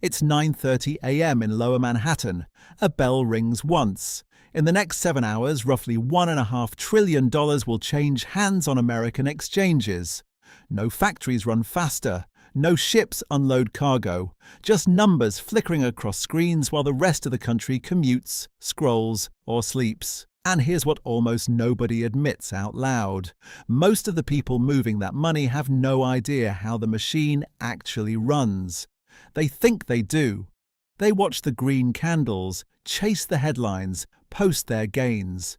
It's 9:30 a.m. in Lower Manhattan. A bell rings once. In the next 7 hours, roughly $1.5 trillion will change hands on American exchanges. No factories run faster. No ships unload cargo. Just numbers flickering across screens while the rest of the country commutes, scrolls, or sleeps. And here's what almost nobody admits out loud. Most of the people moving that money have no idea how the machine actually runs. They think they do. They watch the green candles, chase the headlines, post their gains.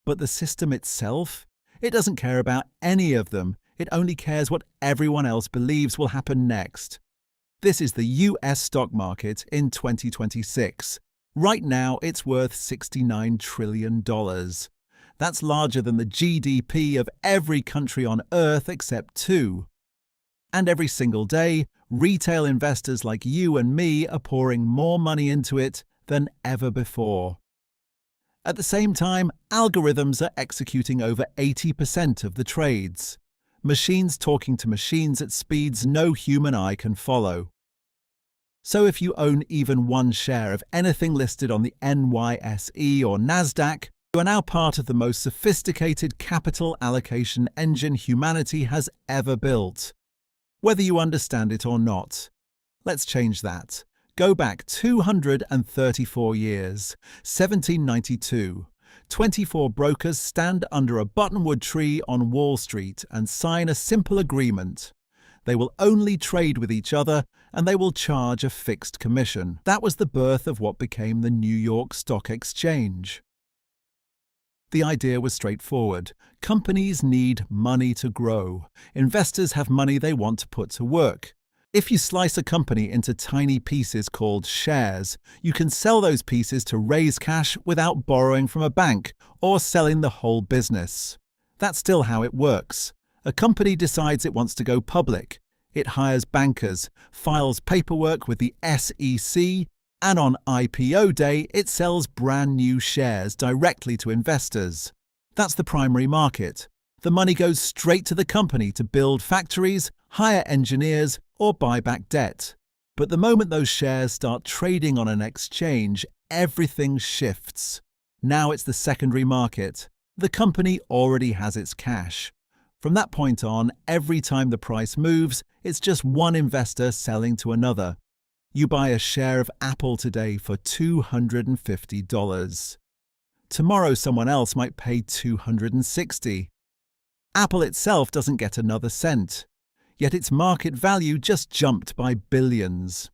But the system itself? It doesn't care about any of them. It only cares what everyone else believes will happen next. This is the US stock market in 2026. Right now, it's worth $69 trillion. That's larger than the GDP of every country on Earth except two. And every single day, retail investors like you and me are pouring more money into it than ever before. At the same time, algorithms are executing over 80% of the trades. Machines talking to machines at speeds no human eye can follow. So if you own even one share of anything listed on the NYSE or Nasdaq, you are now part of the most sophisticated capital allocation engine humanity has ever built. Whether you understand it or not. Let's change that. Go back 234 years, 1792. 24 brokers stand under a buttonwood tree on Wall Street and sign a simple agreement. They will only trade with each other and they will charge a fixed commission. That was the birth of what became the New York Stock Exchange. The idea was straightforward. Companies need money to grow. Investors have money they want to put to work. If you slice a company into tiny pieces called shares, you can sell those pieces to raise cash without borrowing from a bank or selling the whole business. That's still how it works. A company decides it wants to go public. It hires bankers, files paperwork with the SEC, and on IPO day, it sells brand new shares directly to investors. That's the primary market. The money goes straight to the company to build factories, hire engineers, or buy back debt. But the moment those shares start trading on an exchange, everything shifts. Now it's the secondary market. The company already has its cash. From that point on, every time the price moves, it's just one investor selling to another. You buy a share of Apple today for $250. Tomorrow someone else might pay $260. Apple itself doesn't get another cent. Yet its market value just jumped by billions.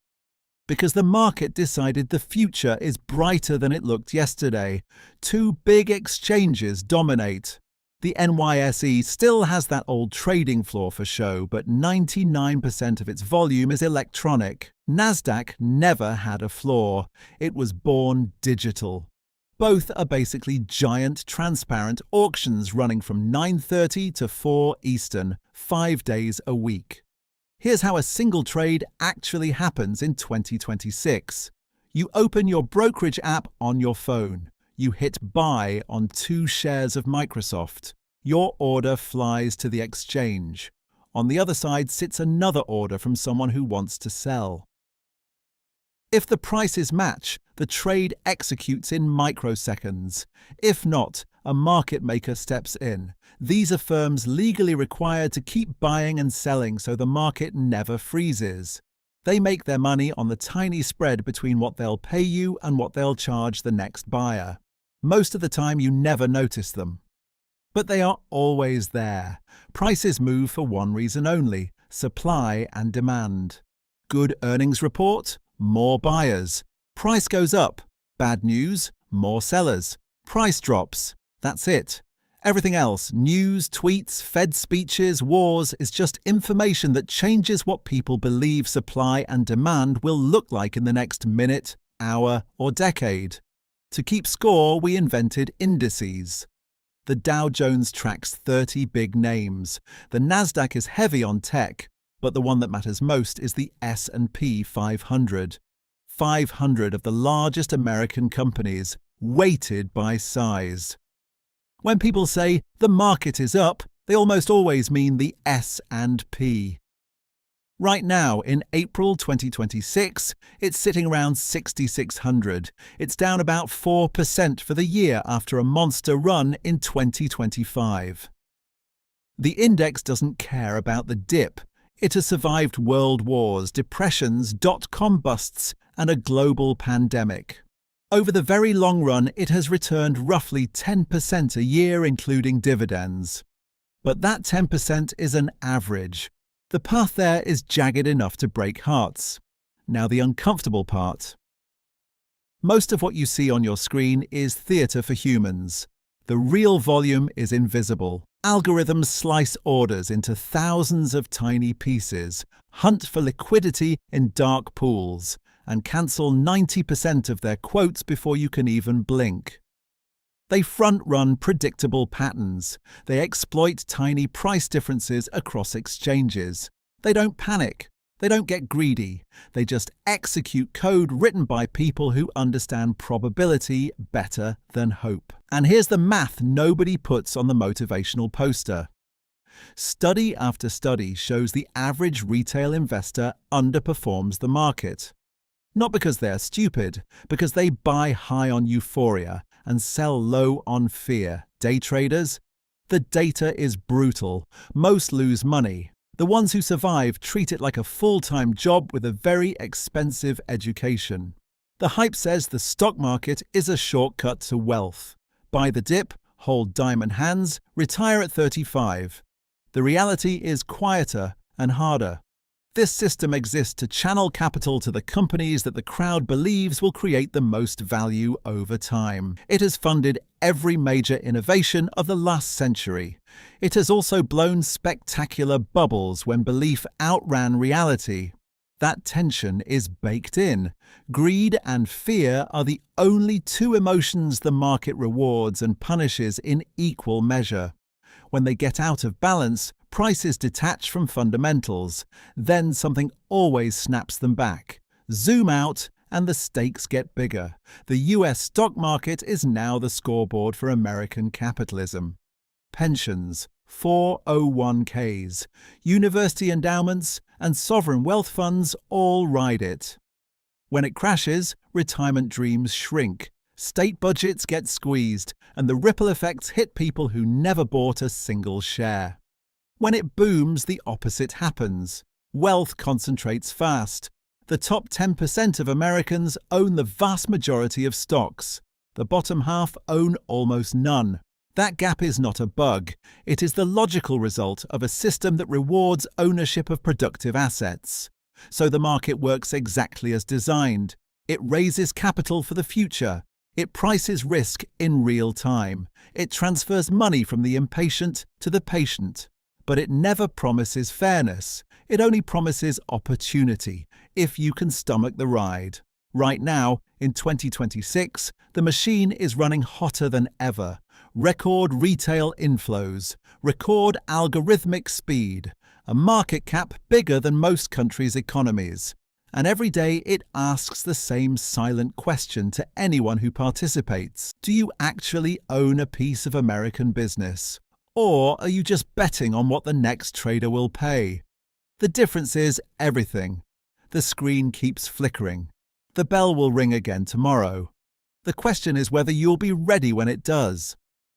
Because the market decided the future is brighter than it looked yesterday. Two big exchanges dominate. The NYSE still has that old trading floor for show, but 99% of its volume is electronic. Nasdaq never had a floor. It was born digital. Both are basically giant, transparent auctions running from 9:30 to 4 Eastern, 5 days a week. Here's how a single trade actually happens in 2026. You open your brokerage app on your phone. You hit buy on 2 shares of Microsoft. Your order flies to the exchange. On the other side sits another order from someone who wants to sell. If the prices match, the trade executes in microseconds. If not, a market maker steps in. These are firms legally required to keep buying and selling so the market never freezes. They make their money on the tiny spread between what they'll pay you and what they'll charge the next buyer. Most of the time you never notice them. But they are always there. Prices move for one reason only: supply and demand. Good earnings report? More buyers. Price goes up. Bad news? More sellers. Price drops. That's it. Everything else, news, tweets, Fed speeches, wars, is just information that changes what people believe supply and demand will look like in the next minute, hour, or decade. To keep score, we invented indices. The Dow Jones tracks 30 big names. The Nasdaq is heavy on tech, but the one that matters most is the S&P 500. 500 of the largest American companies, weighted by size. When people say the market is up, they almost always mean the S&P. Right now, in April 2026, it's sitting around 6,600. It's down about 4% for the year after a monster run in 2025. The index doesn't care about the dip. It has survived world wars, depressions, dot-com busts, and a global pandemic. Over the very long run, it has returned roughly 10% a year, including dividends. But that 10% is an average. The path there is jagged enough to break hearts. Now the uncomfortable part. Most of what you see on your screen is theatre for humans. The real volume is invisible. Algorithms slice orders into thousands of tiny pieces, hunt for liquidity in dark pools, and cancel 90% of their quotes before you can even blink. They front-run predictable patterns. They exploit tiny price differences across exchanges. They don't panic. They don't get greedy. They just execute code written by people who understand probability better than hope. And here's the math nobody puts on the motivational poster. Study after study shows the average retail investor underperforms the market. Not because they're stupid, because they buy high on euphoria and sell low on fear. Day traders? The data is brutal. Most lose money. The ones who survive treat it like a full-time job with a very expensive education. The hype says the stock market is a shortcut to wealth. Buy the dip, hold diamond hands, retire at 35. The reality is quieter and harder. This system exists to channel capital to the companies that the crowd believes will create the most value over time. It has funded every major innovation of the last century. It has also blown spectacular bubbles when belief outran reality. That tension is baked in. Greed and fear are the only two emotions the market rewards and punishes in equal measure. When they get out of balance, prices detach from fundamentals. Then something always snaps them back. Zoom out, and the stakes get bigger. The US stock market is now the scoreboard for American capitalism. Pensions, 401ks, university endowments, and sovereign wealth funds all ride it. When it crashes, retirement dreams shrink. State budgets get squeezed, and the ripple effects hit people who never bought a single share. When it booms, the opposite happens. Wealth concentrates fast. The top 10% of Americans own the vast majority of stocks. The bottom half own almost none. That gap is not a bug. It is the logical result of a system that rewards ownership of productive assets. So the market works exactly as designed. It raises capital for the future. It prices risk in real time. It transfers money from the impatient to the patient. But it never promises fairness. It only promises opportunity, if you can stomach the ride. Right now, in 2026, the machine is running hotter than ever. Record retail inflows, record algorithmic speed, a market cap bigger than most countries' economies. And every day it asks the same silent question to anyone who participates. Do you actually own a piece of American business? Or are you just betting on what the next trader will pay? The difference is everything. The screen keeps flickering. The bell will ring again tomorrow. The question is whether you'll be ready when it does.